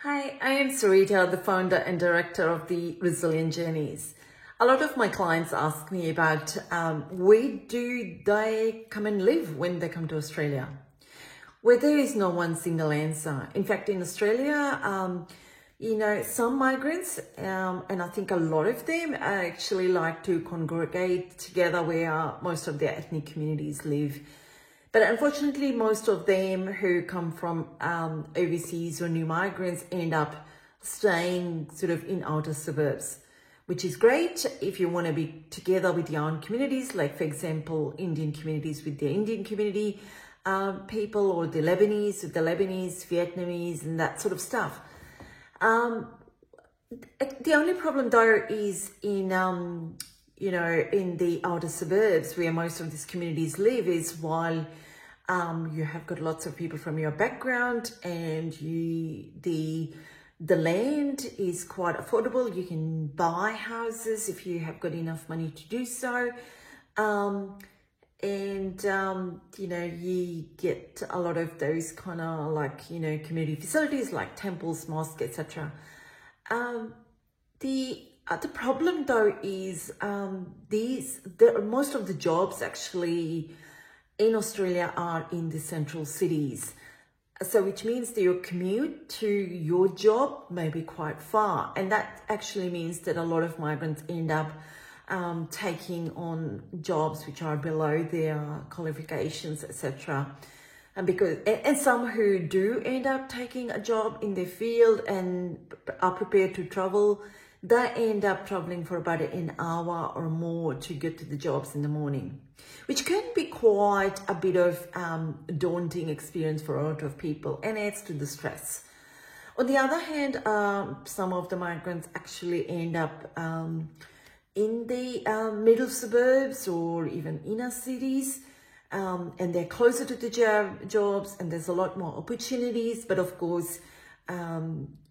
Hi, I am Sarita, the founder and director of the Resilient Journeys. A lot of my clients ask me about where do they come and live when they come to Australia? Where there is no one single answer. In fact, in Australia, some migrants, and I think a lot of them actually like to congregate together where most of their ethnic communities live. But unfortunately, most of them who come from overseas or new migrants end up staying sort of in outer suburbs, which is great if you want to be together with your own communities, like, for example, Indian communities with their Indian community people, or the Lebanese with the Lebanese, Vietnamese, and that sort of stuff. The only problem though is in the outer suburbs where most of these communities live, is while you have got lots of people from your background and the land is quite affordable. You can buy houses if you have got enough money to do so. You get a lot of those kind of community facilities like temples, mosques, etc. The problem though is most of the jobs actually in Australia are in the central cities. So which means that your commute to your job may be quite far. And that actually means that a lot of migrants end up taking on jobs which are below their qualifications, etc. And some who do end up taking a job in their field and are prepared to travel, they end up traveling for about an hour or more to get to the jobs in the morning, which can be quite a bit of daunting experience for a lot of people and adds to the stress. On the other hand, some of the migrants actually end up in the middle suburbs or even inner cities, and they're closer to the jobs and there's a lot more opportunities. But of course,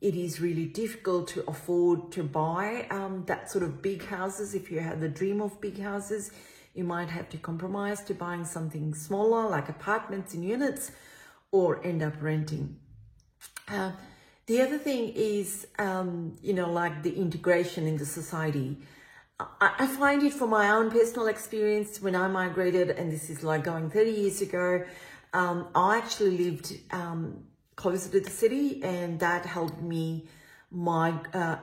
it is really difficult to afford to buy that sort of big houses. If you have the dream of big houses, you might have to compromise to buying something smaller like apartments and units, or end up renting. The other thing is, like the integration into society. I find it from my own personal experience when I migrated, and this is like going 30 years ago, I actually lived closer to the city, and that helped me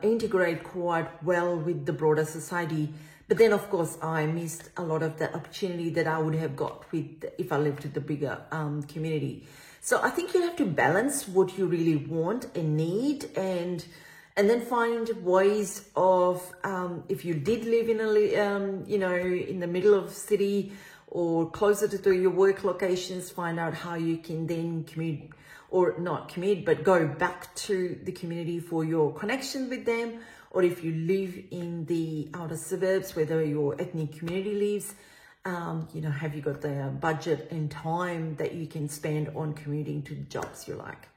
integrate quite well with the broader society. But then of course I missed a lot of the opportunity that I would have got if I lived in the bigger community. So I think you have to balance what you really want and need, and then find ways of, if you did live in in the middle of the city or closer to your work locations, find out how you can then commute, or not commute, but go back to the community for your connection with them. Or if you live in the outer suburbs where your ethnic community lives, have you got the budget and time that you can spend on commuting to the jobs you like?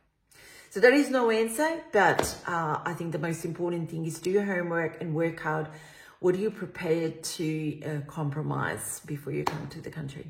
So there is no answer, but I think the most important thing is do your homework and work out what are you prepared to compromise before you come to the country.